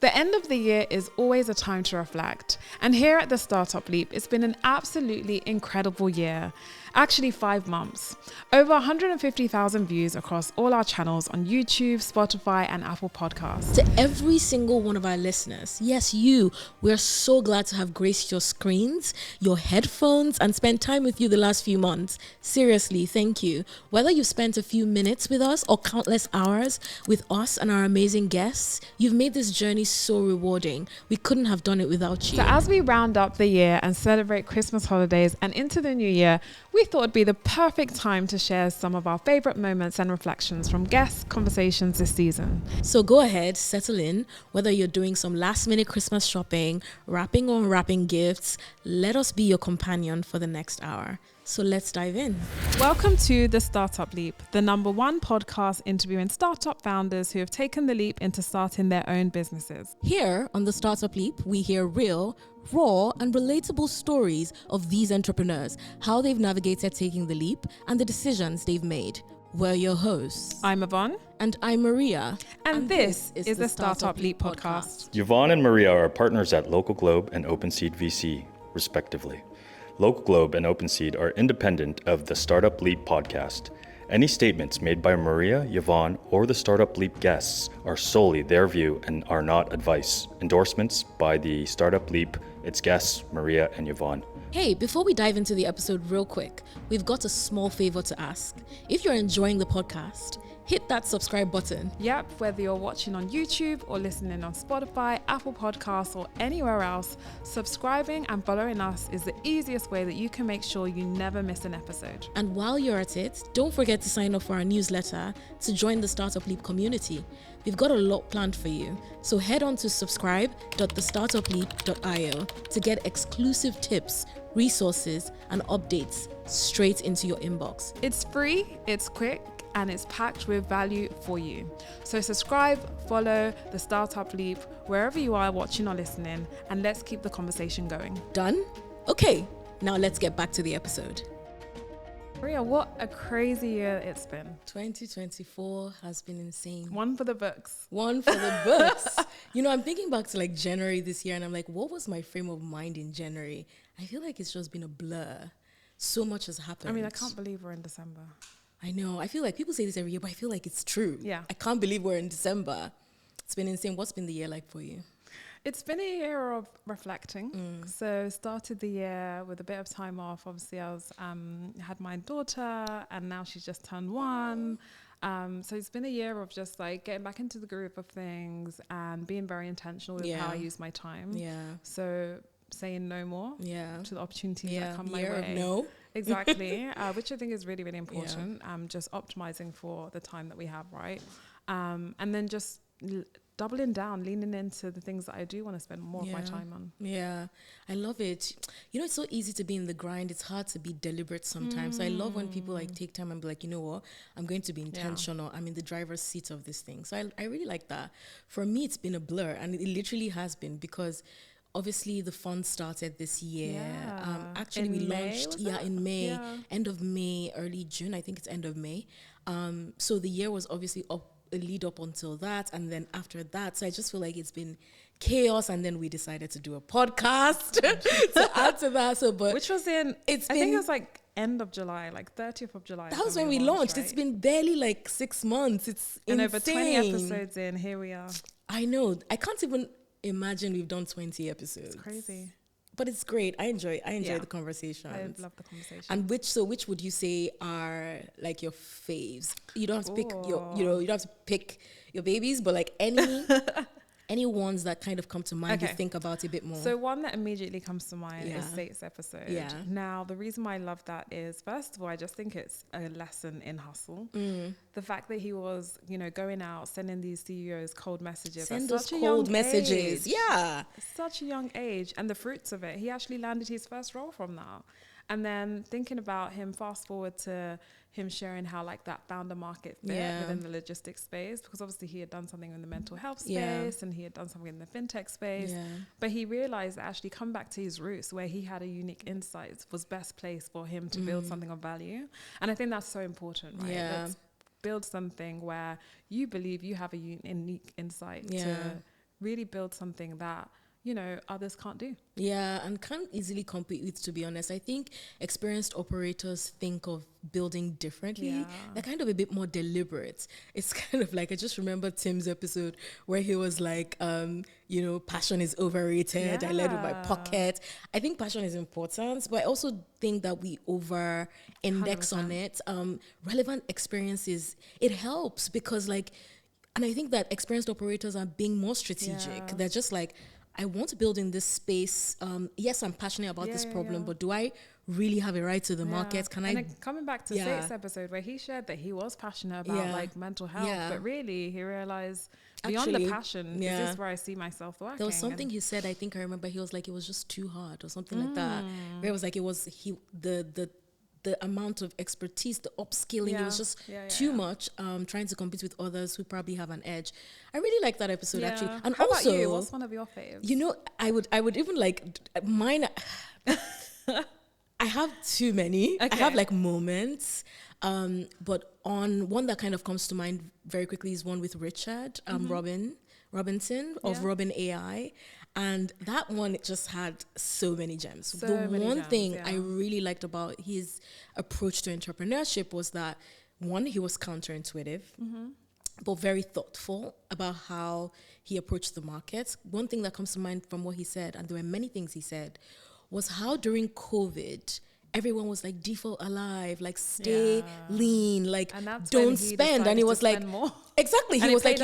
The end of the year is always a time to reflect. And here at the Startup Leap, it's been an absolutely incredible year. Actually, 5 months. Over 150,000 views across all our channels on YouTube, Spotify, and Apple Podcasts. To every single one of our listeners, yes, you, we're so glad to have graced your screens, your headphones, and spent time with you the last few months. Seriously, thank you. Whether you've spent a few minutes with us or countless hours with us and our amazing guests, you've made this journey so rewarding. We couldn't have done it without you. So as we round up the year and celebrate Christmas holidays and into the new year, we thought it'd be the perfect time to share some of our favorite moments and reflections from guest conversations this season. So go ahead, settle in. Whether you're doing some last minute Christmas shopping, wrapping or unwrapping gifts, let us be your companion for the next hour. So let's dive in. Welcome to The Startup Leap, the #1 podcast interviewing startup founders who have taken the leap into starting their own businesses. Here on The Startup Leap, we hear real, raw, and relatable stories of these entrepreneurs, how they've navigated taking the leap, and the decisions they've made. We're your hosts. I'm Yvonne. And I'm Maria. And this is the Startup Leap podcast. Yvonne and Maria are partners at Local Globe and OpenSeed VC, respectively. Local Globe and OpenSeed are independent of the Startup Leap podcast. Any statements made by Maria, Yvonne, or the Startup Leap guests are solely their view and are not advice. Endorsements by the Startup Leap, its guests, Maria and Yvonne. Hey, before we dive into the episode real quick, we've got a small favor to ask. If you're enjoying the podcast, hit that subscribe button. Yep, whether you're watching on YouTube or listening on Spotify, Apple Podcasts, or anywhere else, subscribing and following us is the easiest way that you can make sure you never miss an episode. And while you're at it, don't forget to sign up for our newsletter to join the Startup Leap community. We've got a lot planned for you. So head on to subscribe.thestartupleap.io to get exclusive tips, resources, and updates straight into your inbox. It's free, it's quick, and it's packed with value for you. So subscribe, follow the Startup Leap wherever you are watching or listening, and let's keep the conversation going. Done? Okay, now let's get back to the episode. Maria, what a crazy year it's been. 2024 has been insane. One for the books. One for the books. You know, I'm thinking back to like January this year, and I'm like, what was my frame of mind in January? I feel like it's just been a blur. So much has happened. I mean, I can't believe we're in December. I know. I feel like people say this every year, but I feel like it's true. Yeah. I can't believe we're in December. It's been insane. What's been the year like for you? It's been a year of reflecting. So started the year with a bit of time off. Obviously, I was had my daughter, and now she's just turned 1. So it's been a year of just like getting back into the groove of things and being very intentional with how I use my time. Yeah. So saying no more to the opportunities that come my way. No. Exactly, which I think is really, really important. Just optimizing for the time that we have, right? And then just doubling down, leaning into the things that I do want to spend more of my time on. Yeah, I love it. You know, it's so easy to be in the grind. It's hard to be deliberate sometimes. So I love when people like take time and be like, you know what, I'm going to be intentional. I'm in the driver's seat of this thing. So I really like that. For me, it's been a blur, and it literally has been, because obviously the fund started this year. Actually, in we May, launched in May, end of May, early June. I think it's end of May. So the year was obviously a lead up until that, and then after that, so I just feel like it's been chaos, and then we decided to do a podcast to add to that. So, but which was I think it was like end of July, like 30th of July. That was when we launched. Right? It's been barely like 6 months. It's and insane. Over 20 episodes in, here we are. I know. I can't even imagine we've done 20 episodes. It's crazy. But it's great. I enjoy the conversation. I love the conversation. And which would you say are like your faves? You don't have to pick you don't have to pick your babies, but like any ones that kind of come to mind, you think about a bit more. So one that immediately comes to mind is Sate's episode. Yeah. Now, the reason why I love that is, first of all, I just think it's a lesson in hustle. The fact that he was, going out, sending these CEOs cold messages. Send us cold messages. Yeah. Such a young age. And the fruits of it, he actually landed his first role from that. And then thinking about him, fast forward to him sharing how like that founder market fit within the logistics space, because obviously he had done something in the mental health space and he had done something in the fintech space, but he realized that actually come back to his roots where he had a unique insight was best place for him to build something of value. And I think that's so important, right? Let's build something where you believe you have a unique insight to really build something that, others can't do. Yeah, and can't easily compete with, to be honest. I think experienced operators think of building differently. Yeah. They're kind of a bit more deliberate. It's kind of like, I just remember Tim's episode where he was like, passion is overrated. I led with my pocket. I think passion is important, but I also think that we over index 100%. on it. Relevant experiences, it helps because and I think that experienced operators are being more strategic. Yeah. They're just like, I want to build in this space. Yes, I'm passionate about this problem, but do I really have a right to the market? Can then coming back to Sate's episode where he shared that he was passionate about mental health, but really he realized beyond the passion, this is where I see myself working. There was something he said, I think I remember, he was like, it was just too hard or something like that. Where it was like, the amount of expertise, the upskilling, it was just too much, trying to compete with others who probably have an edge. I really like that episode actually. And how also, about you? What's one of your faves? I would even mine. I have too many. Okay. I have moments. But one that kind of comes to mind very quickly is one with Richard, Robinson of Robin AI. And that one, it just had so many gems. The one thing I really liked about his approach to entrepreneurship was that, one, he was counterintuitive, but very thoughtful about how he approached the market. One thing that comes to mind from what he said, and there were many things he said, was how during COVID, everyone was like, default alive, stay lean, don't spend. And he was like, exactly. He was like,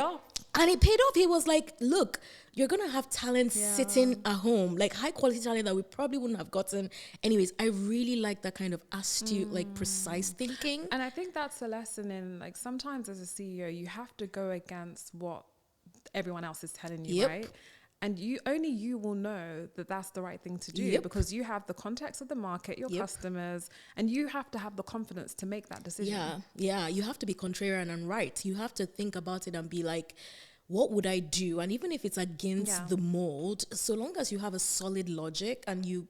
and it paid off. He was like, look, you're going to have talent sitting at home, high quality talent that we probably wouldn't have gotten anyways. I really like that kind of astute, precise thinking. And I think that's a lesson in, sometimes as a CEO, you have to go against what everyone else is telling you, right? And only you will know that that's the right thing to do because you have the context of the market, your customers, and you have to have the confidence to make that decision. Yeah. You have to be contrarian and right. You have to think about it and be like, what would I do? And even if it's against the mold, so long as you have a solid logic and you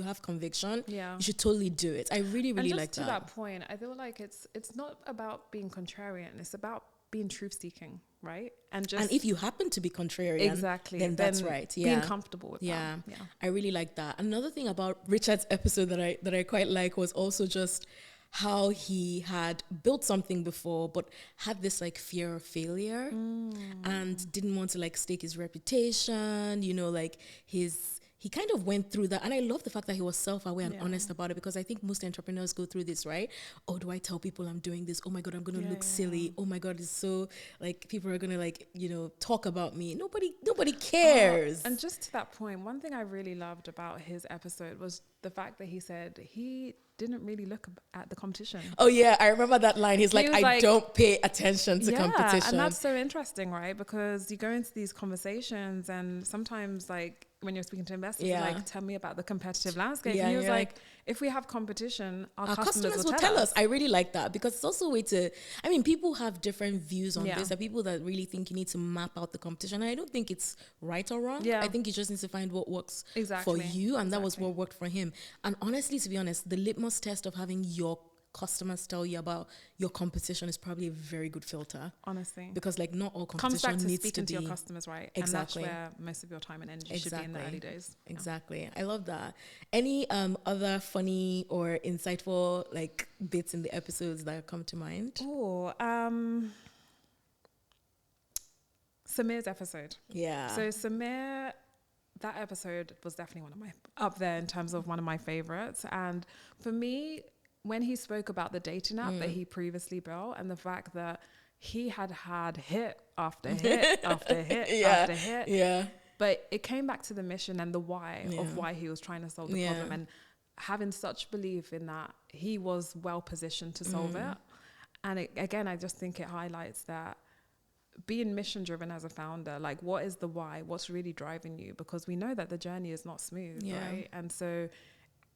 have conviction, you should totally do it. I really like that. And just to that point, I feel like it's not about being contrarian. It's about being truth-seeking, right? And if you happen to be contrarian, then that's right. Being comfortable with that. Yeah, I really like that. Another thing about Richard's episode that I quite like was also just how he had built something before, but had this fear of failure and didn't want to stake his reputation, he kind of went through that. And I love the fact that he was self-aware and honest about it, because I think most entrepreneurs go through this, right? Oh, do I tell people I'm doing this? Oh my God, I'm going to look silly. Oh my God, it's so people are going to talk about me. Nobody cares. And just to that point, one thing I really loved about his episode was the fact that he said he didn't really look at the competition. Oh yeah, I remember that line. He's like, I don't pay attention to competition. And that's so interesting, right? Because you go into these conversations and sometimes when you're speaking to investors, tell me about the competitive landscape. And he was like, if we have competition, our customers will tell us. I really like that, because it's also a way to, people have different views on this. There are people that really think you need to map out the competition. And I don't think it's right or wrong. I think you just need to find what works for you. And that was what worked for him. And honestly, to be honest, the litmus test of having your customers tell you about your competition is probably a very good filter. Honestly. Because not all competition comes back to needs speaking to to be... your customers, right? Exactly. And that's where most of your time and energy should be in the early days. Exactly. I love that. Any other funny or insightful bits in the episodes that come to mind? Oh, Samir's episode. Yeah. So Samir, that episode was definitely up there in terms of one of my favorites. And for me, when he spoke about the dating app that he previously built and the fact that he had hit after hit after hit after hit. But it came back to the mission and the why of why he was trying to solve the problem, and having such belief in that he was well positioned to solve it. And again, I just think it highlights that being mission driven as a founder, what is the why? What's really driving you? Because we know that the journey is not smooth, right? And so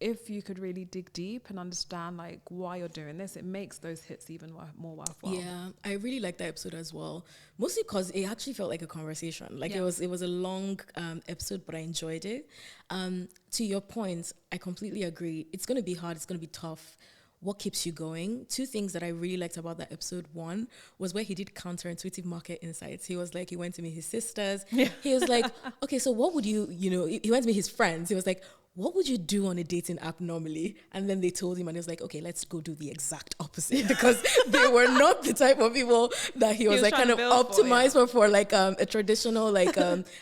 if you could really dig deep and understand why you're doing this, it makes those hits even more worthwhile. Yeah, I really liked that episode as well. Mostly because it actually felt like a conversation. It was a long episode, but I enjoyed it. To your point, I completely agree. It's going to be hard. It's going to be tough. what keeps you going. Two things that I really liked about that episode. One was where he did counterintuitive market insights. He was like, he went to meet his sisters. Yeah. He was like, okay, so what would he went to meet his friends. He was like, what would you do on a dating app normally? And then they told him, and he was like, okay, let's go do the exact opposite, because they were not the type of people that he was like kind of optimized for like a traditional like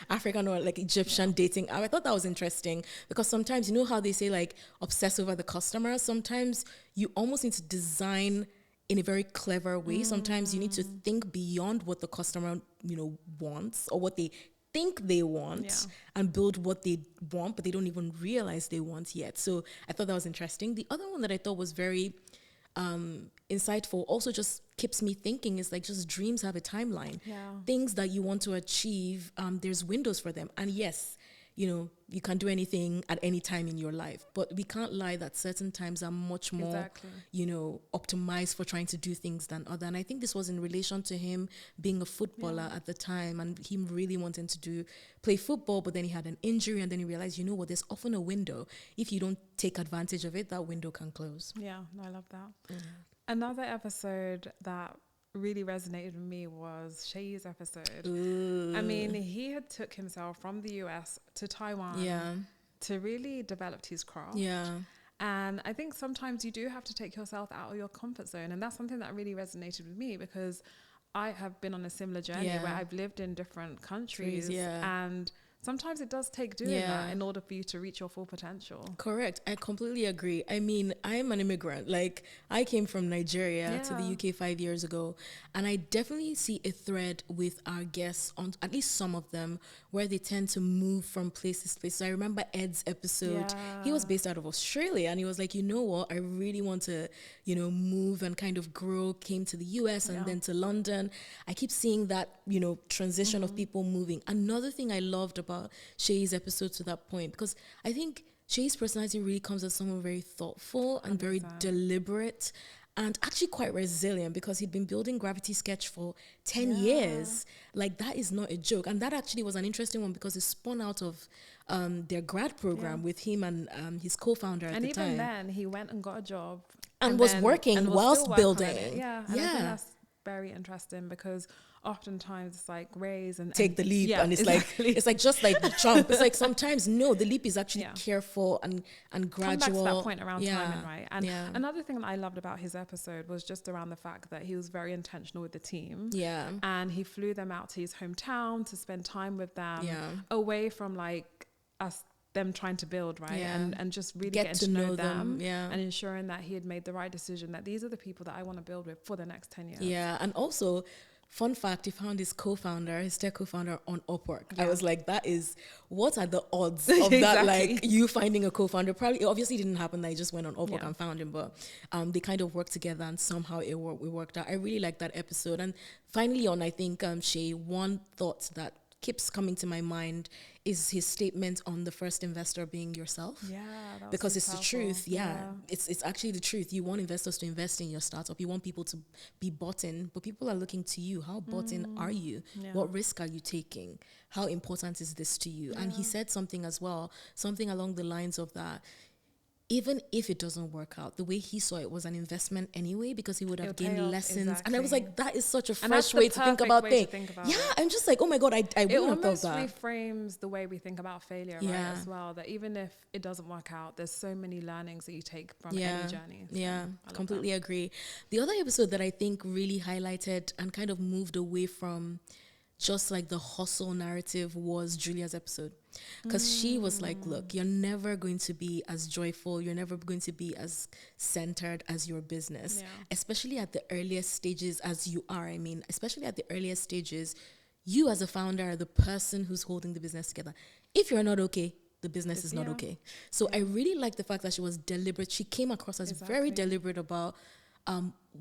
African or like Egyptian dating app. I thought that was interesting, because sometimes, you know how they say like obsess over the customer? Sometimes you almost need to design in a very clever way. Sometimes you need to think beyond what the customer, wants, or what they think they want, and build what they want, but they don't even realize they want yet. So I thought that was interesting. The other one that I thought was very insightful, also just keeps me thinking, is like, just dreams have a timeline. Things that you want to achieve, there's windows for them. And yes, you can do anything at any time in your life, but we can't lie that certain times are much more, optimized for trying to do things than other. And I think this was in relation to him being a footballer at the time, and him really wanting to play football, but then he had an injury, and then he realized, there's often a window. If you don't take advantage of it, that window can close. Yeah, no, I love that. Another episode that really resonated with me was Shay's episode. Ooh. I mean, he had took himself from the US to Taiwan to really develop his craft. And I think sometimes you do have to take yourself out of your comfort zone, and that's something that really resonated with me, because I have been on a similar journey where I've lived in different countries, and sometimes it does take doing that in order for you to reach your full potential. Correct. I completely agree. I mean, I'm an immigrant. Like, I came from Nigeria to the UK 5 years ago, and I definitely see a thread with our guests, on at least some of them, where they tend to move from place to place. So I remember Ed's episode. He was based out of Australia, and he was like, you know what? I really want to, move and kind of grow. Came to the US and then to London. I keep seeing that, transition of people moving. Another thing I loved about Shay's episode to that point, because I think Shay's personality really comes as someone very thoughtful and 100%. Very deliberate, and actually quite resilient, because he'd been building Gravity Sketch for 10 years. Like, that is not a joke. And that actually was an interesting one, because it spun out of their grad program with him and his co-founder at the time. And even then, he went and got a job. And was working whilst building. And I think that's very interesting, because oftentimes it's like raise and take the leap, and it's exactly. Like, it's like just like jump. It's like sometimes the leap is actually careful and gradual. Come back to that point around timing, right? And another thing that I loved about his episode was just around the fact that he was very intentional with the team. And he flew them out to his hometown to spend time with them, away from like them trying to build, right? And just really getting to know them, and ensuring that he had made the right decision, that these are the people that I want to build with for the next 10 years. And also, fun fact, he found his tech co-founder on Upwork. I was like, what are the odds of that? Like, you finding a co-founder? Probably, it obviously didn't happen that he just went on Upwork and found him, but they kind of worked together, and somehow it worked out. I really like that episode. And finally I think, Shay, one thought that keeps coming to my mind is his statement on the first investor being yourself. Because it's powerful. The truth. It's actually the truth. You want investors to invest in your startup. You want people to be bought in, but people are looking to you. How bought in are you? What risk are you taking? How important is this to you? And he said something as well, something along the lines of that. Even if it doesn't work out, the way he saw it was an investment anyway, because he would have gained lessons. Exactly. And I was like, that is such a fresh way to think about things. I'm just like, oh my God, I wouldn't have thought that. It almost reframes the way we think about failure, right, as well. That even if it doesn't work out, there's so many learnings that you take from any journey. So completely agree. The other episode that I think really highlighted and kind of moved away from just like the hustle narrative was Julia's episode. Because she was like, look, you're never going to be as joyful, you're never going to be as centered as your business, especially at the earliest stages as you are. I mean, especially at the earliest stages, you as a founder are the person who's holding the business together. If you're not okay, the business is not okay. So I really like the fact that she was deliberate. She came across as very deliberate about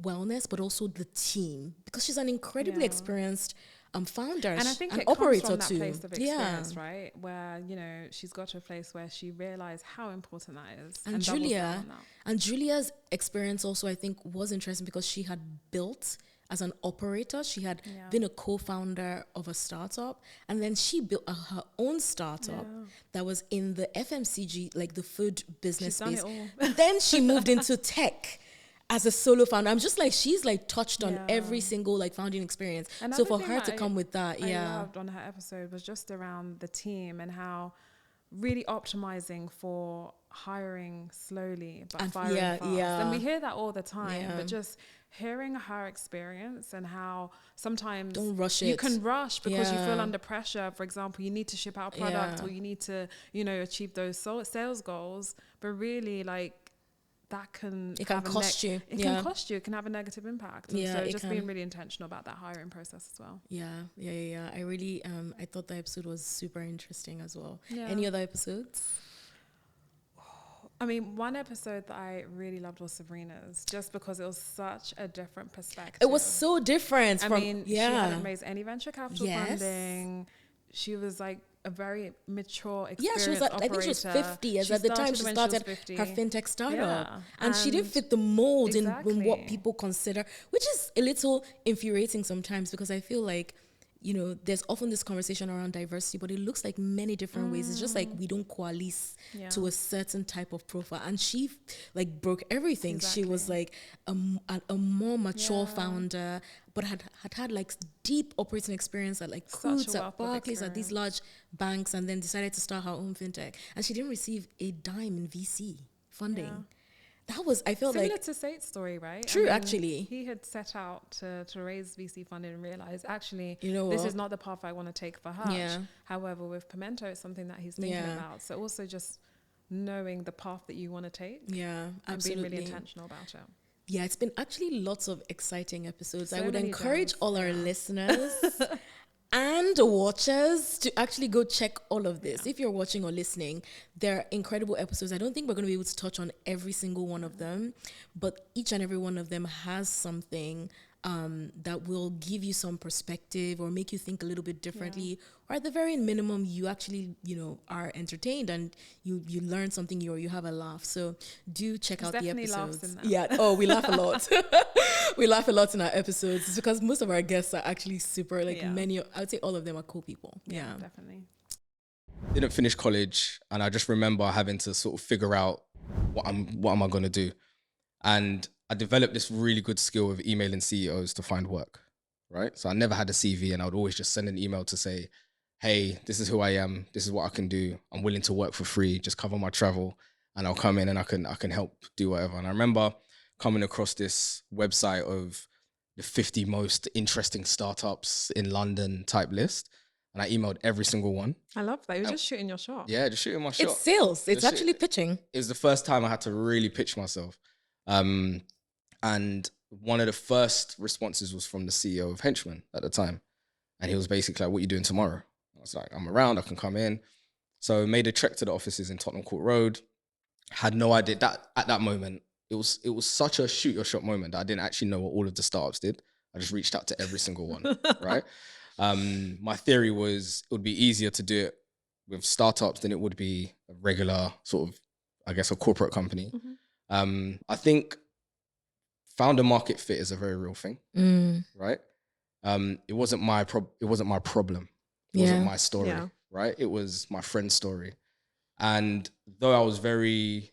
wellness, but also the team, because she's an incredibly experienced founder, and I think it comes from that place of experience, right? Where she's got to a place where she realized how important that is. And Julia's experience also, I think, was interesting, because she had built as an operator. She had been a co-founder of a startup, and then she built her own startup that was in the FMCG, like the food business space. Then she moved into tech. as a solo founder, I'm just like, she's like touched on every single like founding experience. So for her to come with that, I loved on her episode was just around the team and how really optimizing for hiring slowly but firing fast. And we hear that all the time, but just hearing her experience and how sometimes don't rush you can rush because you feel under pressure. For example, you need to ship out product or you need to, achieve those sales goals, but really like that can cost you. It can cost you. It can have a negative impact. And so just being really intentional about that hiring process as well. Yeah. I really, I thought the episode was super interesting as well. Any other episodes? I mean, one episode that I really loved was Sabrina's, just because it was such a different perspective. It was so different. She hadn't raised any venture capital funding. She was like a very mature, experienced she was like, I think she was 50 at the time she started her fintech startup. And she didn't fit the mold in what people consider, which is a little infuriating sometimes, because I feel like, there's often this conversation around diversity, but it looks like many different ways. It's just like we don't coalesce to a certain type of profile. And she like broke everything. She was like a more mature founder, but had like deep operating experience at like Coots, at Barclays, at these large banks, and then decided to start her own fintech. And she didn't receive a dime in VC funding. Yeah. That was, I felt similar like... to Sate's story, right? True, actually. He had set out to raise VC funding and realized, actually, this is not the path I want to take for Hutch. Yeah. However, with Pimento, it's something that he's thinking about. So also just knowing the path that you want to take. Yeah, absolutely. And being really intentional about it. Yeah, it's been actually lots of exciting episodes. I would encourage all our listeners and watchers to actually go check all of this. If you're watching or listening, they're incredible episodes. I don't think we're going to be able to touch on every single one of them, but each and every one of them has something that will give you some perspective or make you think a little bit differently, or at the very minimum, you actually, are entertained and you learn something, or you have a laugh. So do check out the episodes. Yeah. Oh, we laugh a lot. We laugh a lot in our episodes. It's because most of our guests are actually super, many, I would say all of them are cool people. Yeah, definitely. Didn't finish college, and I just remember having to sort of figure out what am I going to do. And I developed this really good skill of emailing CEOs to find work, right? So I never had a CV, and I would always just send an email to say, hey, this is who I am. This is what I can do. I'm willing to work for free. Just cover my travel, and I'll come in and I can help do whatever. And I remember coming across this website of the 50 most interesting startups in London type list. And I emailed every single one. I love that. You're just shooting your shot. Yeah, just shooting my shot. It's sales. It's actually pitching. It was the first time I had to really pitch myself. And one of the first responses was from the CEO of Henchman at the time. And he was basically like, what are you doing tomorrow? I was like, I'm around, I can come in. So made a trek to the offices in Tottenham Court Road. Had no idea that at that moment, it was such a shoot your shot moment that I didn't actually know what all of the startups did. I just reached out to every single one, right? My theory was it would be easier to do it with startups than it would be a regular sort of, I guess, a corporate company. Mm-hmm. I think founder market fit is a very real thing, right? It wasn't my problem. It wasn't my story, right? It was my friend's story. And though I was very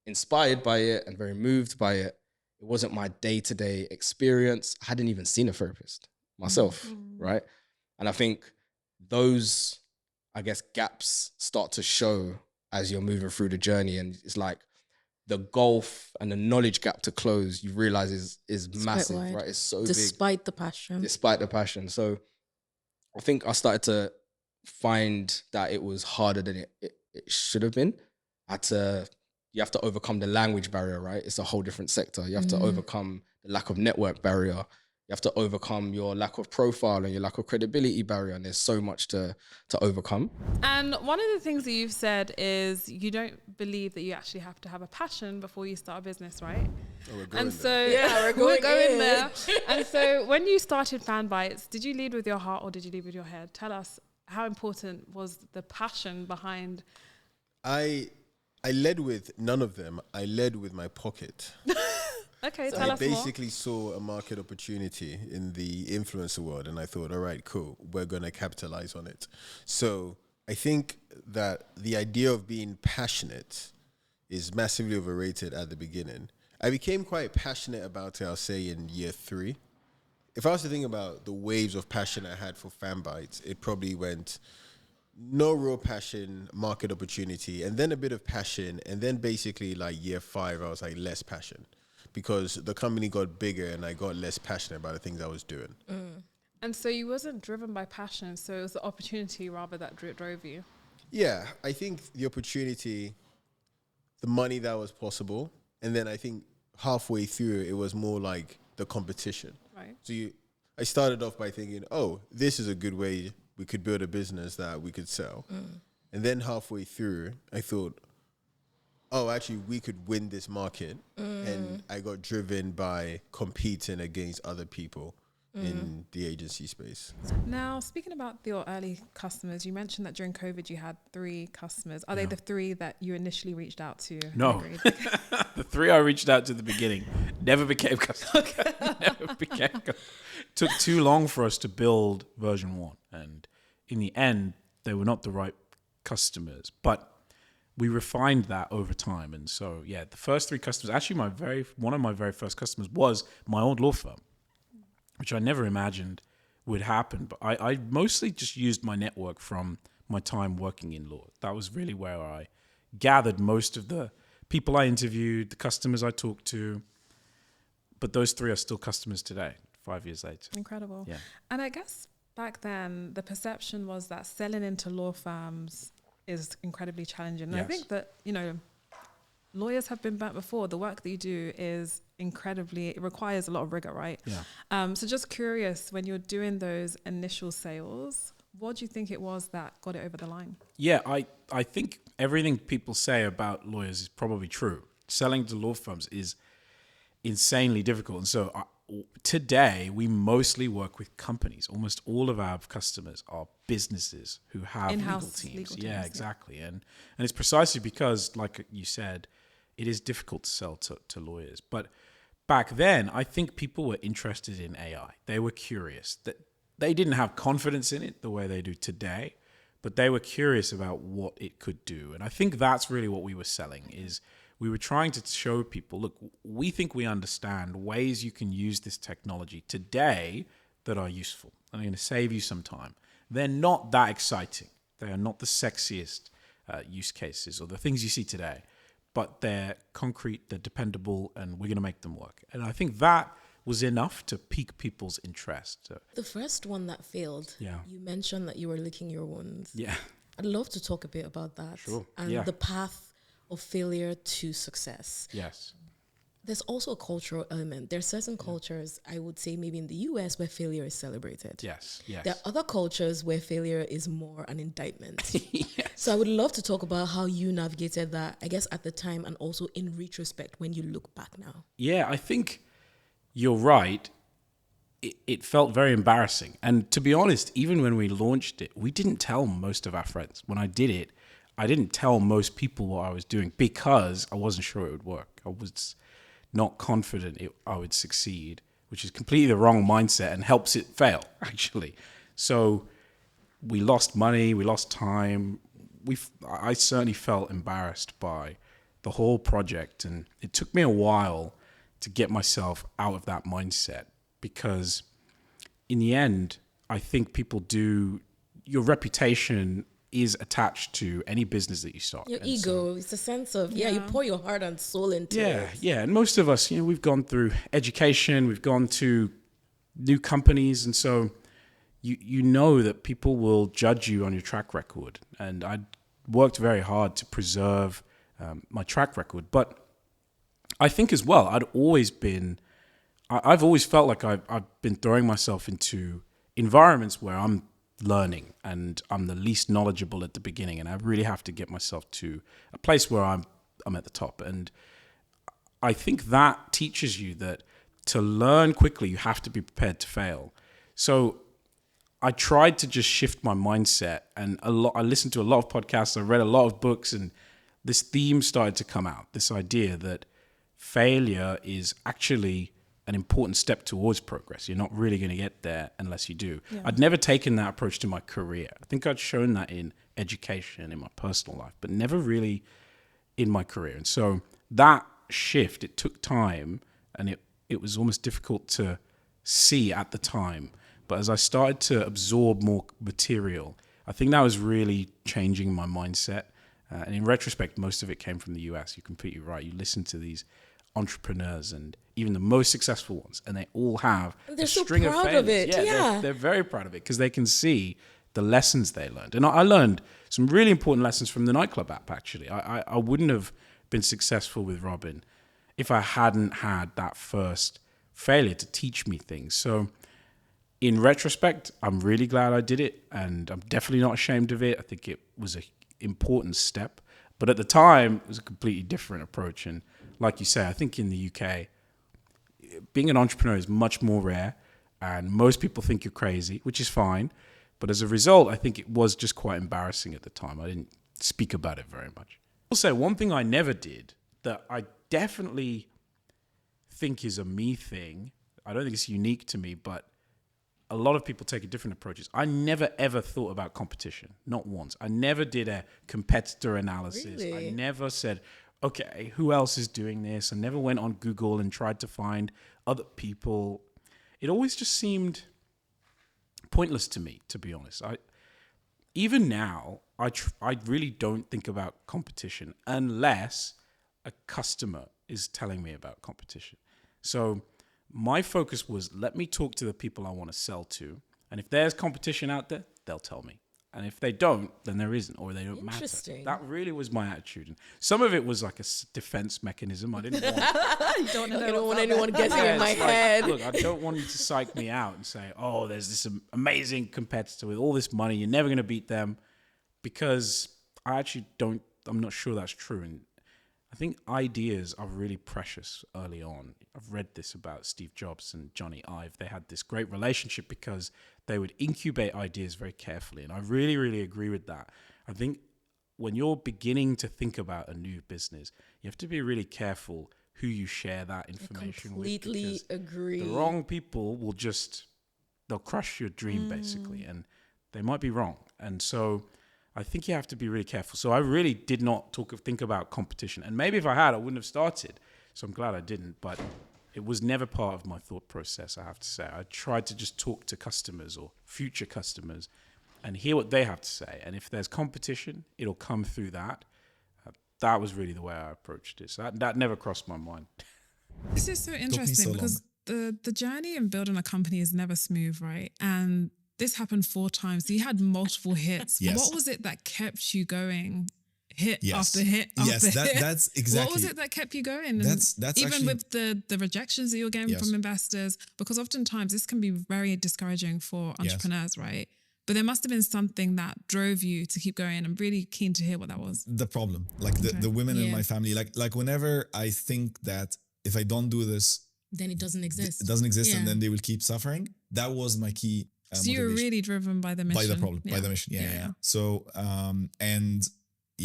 inspired by it and very moved by it, it wasn't my day-to-day experience. I hadn't even seen a therapist myself, right? And I think those, I guess, gaps start to show as you're moving through the journey. And it's like the gulf and the knowledge gap to close, you realize is massive, right? It's so Despite big. Despite the passion. So I think I started to find that it was harder than it should have been. You have to overcome the language barrier, right? It's a whole different sector. You have to overcome the lack of network barrier. You have to overcome your lack of profile and your lack of credibility barrier. And there's so much to overcome. And one of the things that you've said is you don't believe that you actually have to have a passion before you start a business, right? Oh, we're going and so there. we're going there. And so when you started Fan Bites, did you lead with your heart or did you lead with your head? Tell us, how important was the passion behind? I led with none of them. I led with my pocket. Okay, so tell I us basically saw a market opportunity in the influencer world, and I thought, all right, cool, we're going to capitalize on it. So I think that the idea of being passionate is massively overrated at the beginning. I became quite passionate about it, I'll say, in year 3. If I was to think about the waves of passion I had for fan bites, it probably went no real passion, market opportunity, and then a bit of passion, and then basically like year 5, I was like less passion because the company got bigger and I got less passionate about the things I was doing. And so you wasn't driven by passion, so it was the opportunity rather that drove you. Yeah, I think the opportunity, the money that was possible, and then I think halfway through it was more like the competition. Right. So I started off by thinking, oh, this is a good way we could build a business that we could sell. And then halfway through, I thought, oh, actually, we could win this market. And I got driven by competing against other people in the agency space. Now, speaking about your early customers, you mentioned that during COVID you had 3 customers. Are they the 3 that you initially reached out to? No. The 3 I reached out to at the beginning never became customers. Took too long for us to build version 1. And in the end, they were not the right customers. But we refined that over time. And so, yeah, the first 3 customers, actually one of my very first customers was my old law firm, which I never imagined would happen. But I mostly just used my network from my time working in law. That was really where I gathered most of the people I interviewed, the customers I talked to. But those 3 are still customers today, 5 years later. Incredible. Yeah. And I guess back then, the perception was that selling into law firms is incredibly challenging. And I think that, lawyers have been burnt before. The work that you do is it requires a lot of rigor, right? Yeah. So just curious, when you're doing those initial sales, what do you think it was that got it over the line? Yeah, I think everything people say about lawyers is probably true. Selling to law firms is insanely difficult. And so today, we mostly work with companies. Almost all of our customers are businesses who have In-house legal teams. legal Yeah, teams, exactly. And it's precisely because, like you said, it is difficult to sell to lawyers. But back then, I think people were interested in AI. They were curious. They didn't have confidence in it the way they do today, but they were curious about what it could do. And I think that's really what we were selling is we were trying to show people, look, we think we understand ways you can use this technology today that are useful. I'm going to save you some time. They're not that exciting. They are not the sexiest use cases or the things you see today, but they're concrete, they're dependable, and we're going to make them work. And I think that was enough to pique people's interest. So, The first one that failed, you mentioned that you were licking your wounds. yeah. I'd love to talk a bit about that. Sure. And the path of failure to success. Yes. There's also a cultural element. There are certain cultures, I would say maybe in the US, where failure is celebrated. Yes. Yes. There are other cultures where failure is more an indictment. Yes. So I would love to talk about how you navigated that, I guess, at the time and also in retrospect when you look back now. Yeah, I think you're right. It felt very embarrassing. And to be honest, even when we launched it, we didn't tell most of our friends. When I did it, I didn't tell most people what I was doing because I wasn't sure it would work. I was not confident I would succeed, which is completely the wrong mindset and helps it fail, actually. So we lost money, we lost time. I certainly felt embarrassed by the whole project. And it took me a while to get myself out of that mindset because in the end, I think people your reputation is attached to any business that you start. Your ego, it's a sense of, you pour your heart and soul into it. Yeah. And most of us, we've gone through education, we've gone to new companies. And so you know that people will judge you on your track record. And I worked very hard to preserve my track record. But I think as well, I've always felt like I've been throwing myself into environments where I'm learning and I'm the least knowledgeable at the beginning, and I really have to get myself to a place where I'm at the top. And I think that teaches you that to learn quickly, you have to be prepared to fail. So I tried to just shift my mindset, and I listened to a lot of podcasts, I read a lot of books, and this theme started to come out, this idea that failure is actually an important step towards progress. You're not really going to get there unless you do. Yeah. I'd never taken that approach to my career. I think I'd shown that in education, in my personal life, but never really in my career. And so that shift, it took time, and it was almost difficult to see at the time. But as I started to absorb more material, I think that was really changing my mindset. And in retrospect, most of it came from the US. You're completely right. You listen to these entrepreneurs and even the most successful ones, and they all have they're a so string proud of failures. of it. Yeah. They're very proud of it because they can see the lessons they learned. And I learned some really important lessons from the nightclub app, actually. I wouldn't have been successful with Robin if I hadn't had that first failure to teach me things. So in retrospect, I'm really glad I did it, and I'm definitely not ashamed of it. I think it was an important step. But at the time, it was a completely different approach. And like you say, I think in the UK, being an entrepreneur is much more rare, and most people think you're crazy, which is fine. But as a result, I think it was just quite embarrassing at the time. I didn't speak about it very much. Also, one thing I never did that I definitely think is a me thing, I don't think it's unique to me, but a lot of people take a different approaches. I never ever thought about competition, not once. I never did a competitor analysis. Really? I never said, okay, who else is doing this? I never went on Google and tried to find other people. It always just seemed pointless to me, to be honest. Even now, I really don't think about competition unless a customer is telling me about competition. So my focus was, let me talk to the people I want to sell to. And if there's competition out there, they'll tell me. And if they don't, then there isn't, or they don't matter. Interesting. That really was my attitude. And some of it was like a defense mechanism. I didn't want I don't want anyone guessing in my it's like, head. look, I don't want you to psych me out and say, oh, there's this amazing competitor with all this money. You're never going to beat them, because I actually don't, I'm not sure that's true. And I think ideas are really precious early on. I've read this about Steve Jobs and Johnny Ive. They had this great relationship because they would incubate ideas very carefully. And I really, really agree with that. I think when you're beginning to think about a new business, you have to be really careful who you share that information with. Completely agree. The wrong people will they'll crush your dream basically, and they might be wrong. And so I think you have to be really careful. So I really did not think about competition. And maybe if I had, I wouldn't have started. So I'm glad I didn't. But it was never part of my thought process, I have to say. I tried to just talk to customers or future customers and hear what they have to say. And if there's competition, it'll come through that. That was really the way I approached it. So that never crossed my mind. This is so interesting because the journey in building a company is never smooth, right? And this happened 4 times. You had multiple hits. Yes. What was it that kept you going? Hit Yes. after hit after Yes, hit. that's exactly. What was it that kept you going? And That's even actually, with the rejections that you're getting Yes. from investors, because oftentimes this can be very discouraging for entrepreneurs, right? But there must have been something that drove you to keep going. I'm really keen to hear what that was. the problem. Like the women in Yeah. my family, like whenever I think that if I don't do this, Then it doesn't exist. it doesn't exist, Yeah. and then they will keep suffering. That was my key. So you were motivation. really driven by the mission. By the problem, by the mission. Yeah. So, and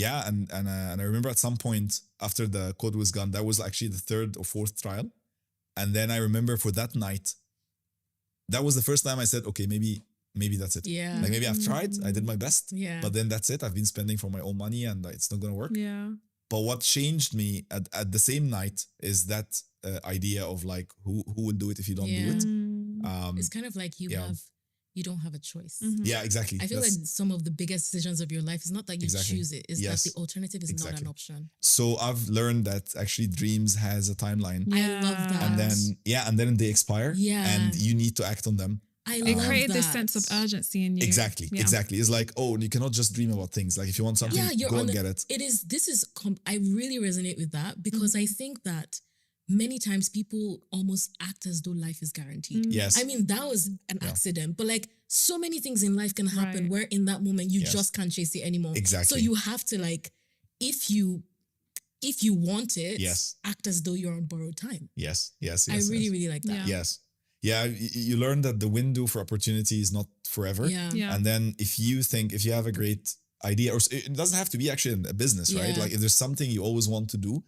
I remember at some point after the code was gone, that was actually the 3rd or 4th trial. And then I remember for that night, that was the first time I said, okay, maybe that's it. Yeah. Like maybe I've tried, I did my best, Yeah. but then that's it. I've been spending for my own money and it's not going to work. Yeah. But what changed me at the same night is that idea of like, who will do it if you don't do it? It's kind of like you don't have a choice. Yeah, exactly. I feel like some of the biggest decisions of your life is not that you Exactly. choose it. It's Yes. that the alternative is not Exactly. an option. So I've learned that actually dreams has a timeline. I love that. And then they expire. Yeah. And you need to act on them. I It love created that. this sense of urgency in you. Exactly. Yeah. Exactly. It's like, oh, you cannot just dream about things. Like if you want something, you're go on and the- get it. I really resonate with that because I think that many times people almost act as though life is guaranteed. Yes. I mean, that was an accident, but like so many things in life can happen Right. where in that moment you Yes. just can't chase it anymore. Exactly. So you have to like, if you want it, Yes. act as though you're on borrowed time. Yes. Yes. I Yes. really, yes. really like that. Yes. Yeah. You learn that the window for opportunity is not forever. Yeah. Yeah. And then if you have a great idea, or it doesn't have to be actually a business, right? Yeah. Like if there's something you always want to do,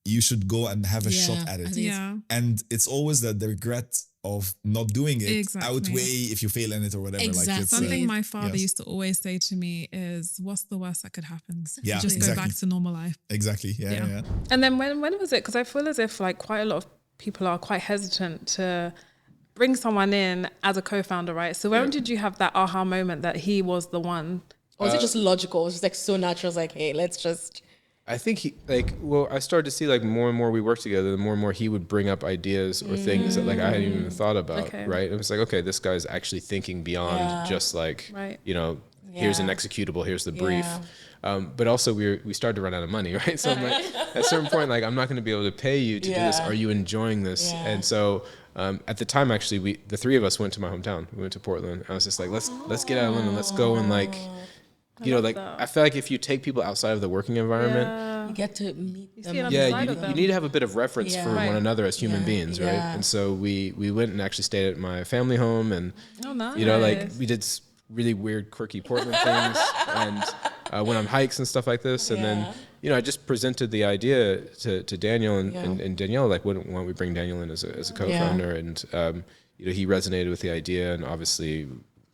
you should go and have a Yeah, shot at I it. think Yeah. And it's always that the regret of not doing it Exactly. outweigh if you fail in it or whatever. Exactly. Like it's, Something my father yes. used to always say to me is, what's the worst that could happen? Yeah, Just exactly. go back to normal life. Exactly. Yeah. And then when was it? Because I feel as if like quite a lot of people are quite hesitant to bring someone in as a co-founder, right? So when did you have that aha moment that he was the one? Or was it just logical? It was just like so natural. It's like, hey, let's just. I think I started to see like more and more we worked together, the more and more he would bring up ideas or things that like I hadn't even thought about, right? It was like, okay, this guy's actually thinking beyond just like, here's an executable, here's the brief. But also we started to run out of money, right? So I'm like, at a certain point, like, I'm not going to be able to pay you to do this. Are you enjoying this? And so at the time, actually, the three of us went to my hometown. We went to Portland. I was just like, let's get out of London. Let's go and like, I feel like if you take people outside of the working environment, You get to meet them. you need to have a bit of reference for one another as human beings, right? And so we went and actually stayed at my family home, and like we did really weird, quirky Portland things, and went on hikes and stuff like this, and then I just presented the idea to Daniel and Danielle, like, why don't we bring Daniel in as a co-founder, and he resonated with the idea, and obviously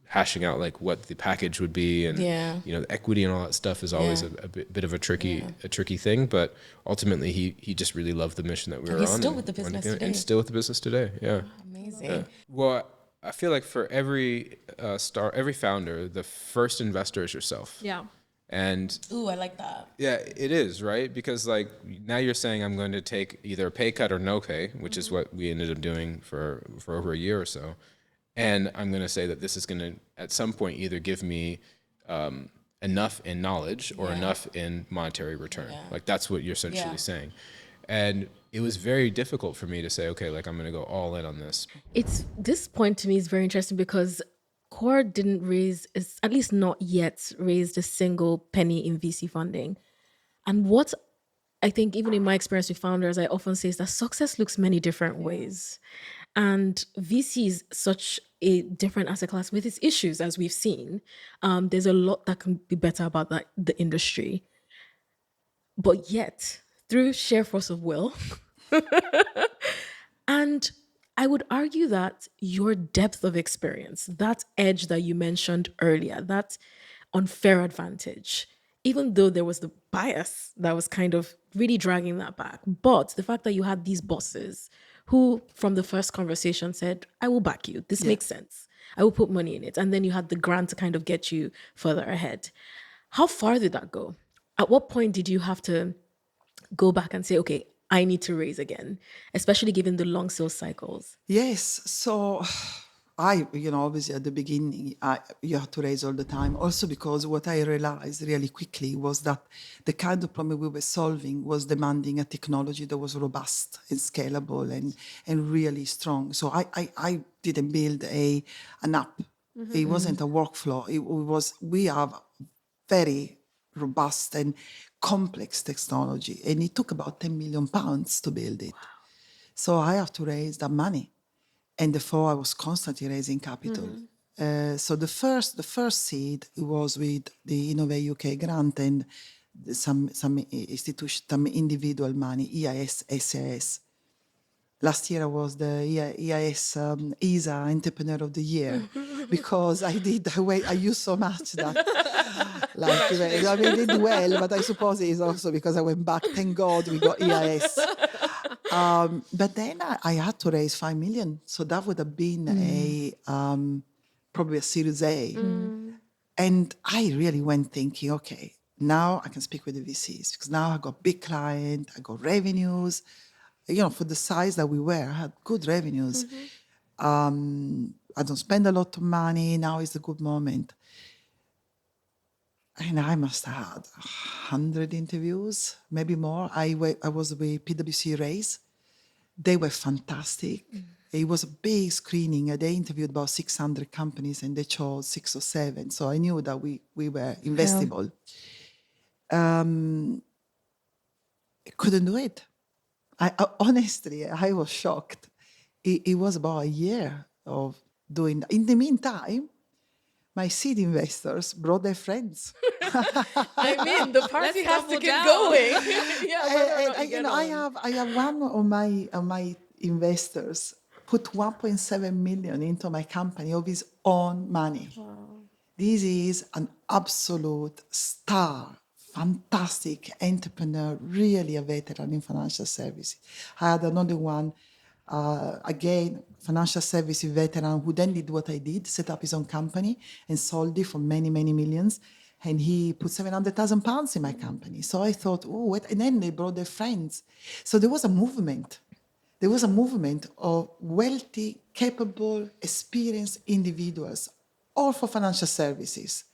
hashing out like what the package would be, and the equity and all that stuff is always a bit of a tricky thing, but ultimately he just really loved the mission that we were on. He's still with the business today. And still with the business today. Yeah. Amazing. Yeah. Well, I feel like for every founder, the first investor is yourself. Yeah. And ooh, I like that. Yeah, it is, right? Because like now you're saying I'm going to take either a pay cut or no pay, which is what we ended up doing for over a year or so. And I'm going to say that this is going to, at some point, either give me enough in knowledge or enough in monetary return. Like, that's what you're essentially saying. And it was very difficult for me to say, okay, like, I'm going to go all in on this. This point to me is very interesting because Core didn't at least not yet, raised a single penny in VC funding. And what I think, even in my experience with founders, I often say is that success looks many different ways. And VC is such a different asset class with its issues, as we've seen. There's a lot that can be better about the industry. But yet, through sheer force of will, and I would argue that your depth of experience, that edge that you mentioned earlier, that unfair advantage, even though there was the bias that was kind of really dragging that back, but the fact that you had these bosses who, from the first conversation, said, I will back you. This makes sense. I will put money in it. And then you had the grant to kind of get you further ahead. How far did that go? At what point did you have to go back and say, okay, I need to raise again, especially given the long sales cycles? Yes. So obviously at the beginning, you have to raise all the time. Also because what I realized really quickly was that the kind of problem we were solving was demanding a technology that was robust and scalable and really strong. So I didn't build an app. Mm-hmm. It wasn't a workflow. We have very robust and complex technology. And it took about £10 million to build it. Wow. So I have to raise that money. And therefore, I was constantly raising capital. Mm-hmm. So the first seed was with the Innovate UK grant and some institution, some individual money, EIS, SAS. Last year I was the EIS ESA Entrepreneur of the Year because I used so much that I did well, but I suppose it is also because I went back. Thank God we got EIS. But then I had to raise 5 million. So that would have been probably a Series A. Mm. And I really went thinking, okay, now I can speak with the VCs because now I got big client, I got revenues. For the size that we were, I had good revenues. Mm-hmm. I don't spend a lot of money. Now is the good moment. And I must have had 100 interviews, maybe more. I was with PwC Raise. They were fantastic. Mm. It was a big screening. They interviewed about 600 companies and they chose 6 or 7. So I knew that we were investable. Yeah. I couldn't do it. Honestly, I was shocked. It was about a year of doing that. In the meantime, my seed investors brought their friends. The party has to keep going. I have one of my investors put 1.7 million into my company of his own money. Wow. This is an absolute star, fantastic entrepreneur, really a veteran in financial services. I had another one, again, financial services veteran, who then did what I did, set up his own company and sold it for many, many millions. And he put £700,000 in my company. So I thought, oh, what? And then they brought their friends. So there was a movement. There was a movement of wealthy, capable, experienced individuals, all for financial services,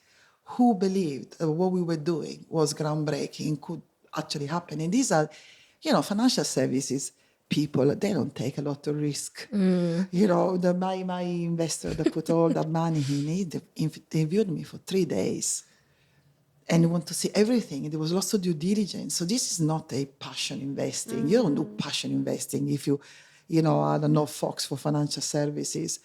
who believed that what we were doing was groundbreaking, could actually happen. And these are, financial services people, they don't take a lot of risk. My investor that put all that money in, he interviewed me for 3 days. And want to see everything. There was lots of due diligence. So this is not a passion investing. You don't do passion investing if you I don't know, Fox for financial services.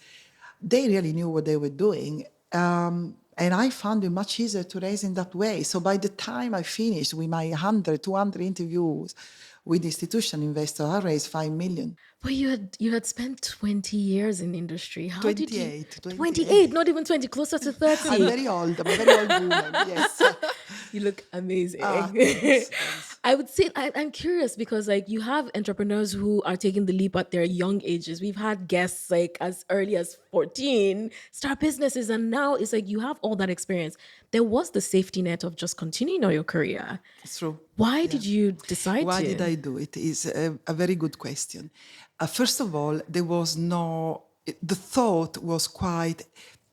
They really knew what they were doing. And I found it much easier to raise in that way. So by the time I finished with my 100, 200 interviews with institutional investors, I raised 5 million. But you had spent 20 years in the industry. How 28, did you? 28. 28, not even 20, closer to 30. I'm very old. I'm a very old woman, yes. You look amazing. Thanks. I would say, I'm curious because you have entrepreneurs who are taking the leap at their young ages. We've had guests as early as 14, start businesses. And now it's you have all that experience. There was the safety net of just continuing on your career. It's true. Why did you decide Why to? did I do it? Is a very good question. First of all, there was the thought was quite,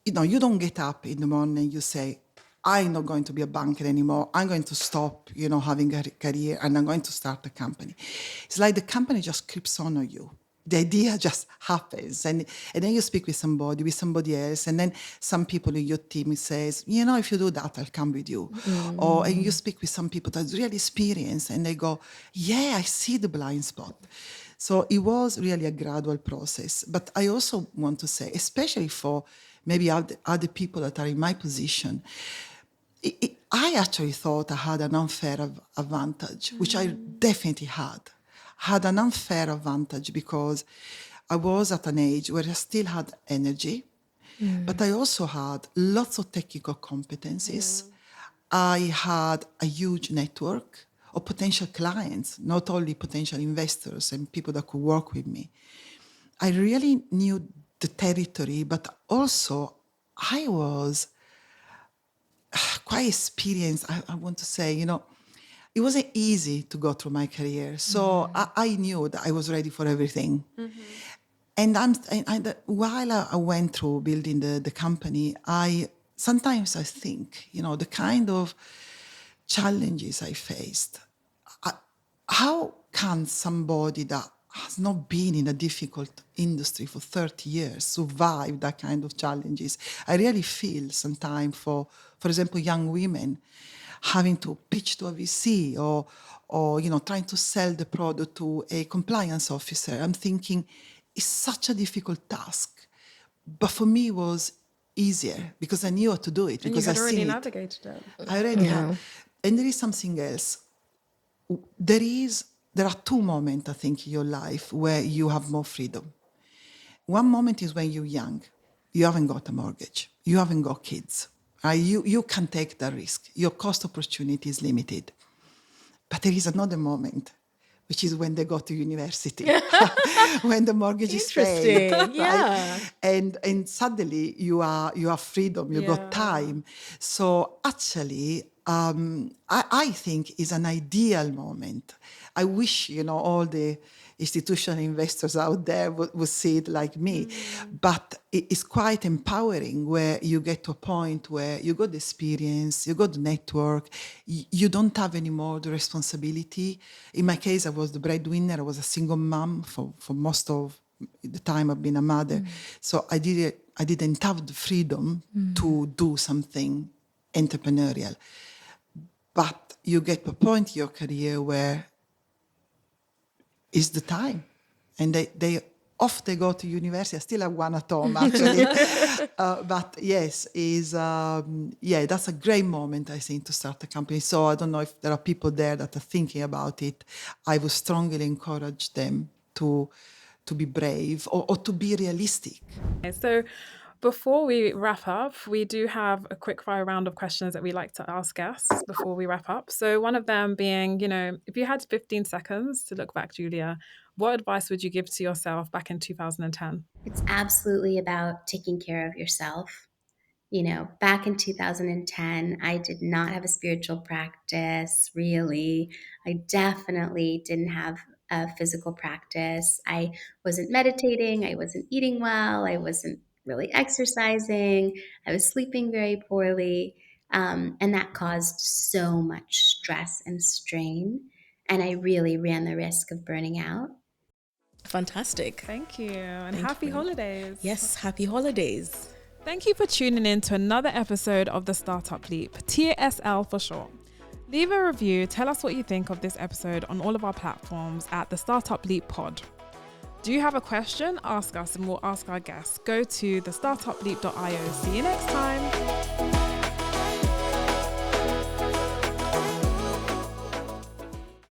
you don't get up in the morning, you say, I'm not going to be a banker anymore. I'm going to stop, having a career, and I'm going to start a company. It's like the company just creeps on you. The idea just happens. And then you speak with somebody else, and then some people in your team says, if you do that, I'll come with you. And you speak with some people that's really experienced, and they go, yeah, I see the blind spot. So it was really a gradual process. But I also want to say, especially for maybe other people that are in my position, I actually thought I had an unfair advantage, which I definitely had. I had an unfair advantage because I was at an age where I still had energy, but I also had lots of technical competencies. I had a huge network of potential clients, not only potential investors and people that could work with me. I really knew the territory, but also I was quite experienced. I want to say, it wasn't easy to go through my career. So I knew that I was ready for everything. And while I went through building the company, sometimes I think, the kind of challenges I faced, how can somebody that has not been in a difficult industry for 30 years survive that kind of challenges? I really feel sometimes for example, young women having to pitch to a VC or trying to sell the product to a compliance officer. I'm thinking it's such a difficult task. But for me, it was easier because I knew how to do it. And because you had I already seen navigated it. I already had. And there is something else. There are 2 moments, I think, in your life where you have more freedom. One moment is when you're young. You haven't got a mortgage. You haven't got kids. You can take that risk. Your cost opportunity is limited. But there is another moment, which is when they go to university, when the mortgage is paid. Yeah. Right? And suddenly you have freedom, you got time. So actually, I think is an ideal moment. I wish, all the institutional investors out there would see it like me. But it's quite empowering where you get to a point where you got the experience, you got the network, you don't have anymore the responsibility. In my case, I was the breadwinner. I was a single mom for most of the time I've been a mother. So I didn't have the freedom to do something entrepreneurial. But you get to a point in your career where it's the time. And they go to university. I still have one at home, actually. But yes, that's a great moment, I think, to start a company. So I don't know if there are people there that are thinking about it. I would strongly encourage them to to be brave or to be realistic. Okay, so before we wrap up, we do have a quick fire round of questions that we like to ask guests before we wrap up. So one of them being, if you had 15 seconds to look back, Julia, what advice would you give to yourself back in 2010? It's absolutely about taking care of yourself. Back in 2010, I did not have a spiritual practice, really. I definitely didn't have a physical practice. I wasn't meditating. I wasn't eating well. I wasn't really exercising. I was sleeping very poorly. And that caused so much stress and strain. And I really ran the risk of burning out. Fantastic. Thank you. And happy holidays. Yes, happy holidays. Thank you for tuning in to another episode of The Startup Leap, TSL for short. Leave a review, tell us what you think of this episode on all of our platforms at The Startup Leap Pod. Do you have a question? Ask us and we'll ask our guests. Go to thestartupleap.io. See you next time.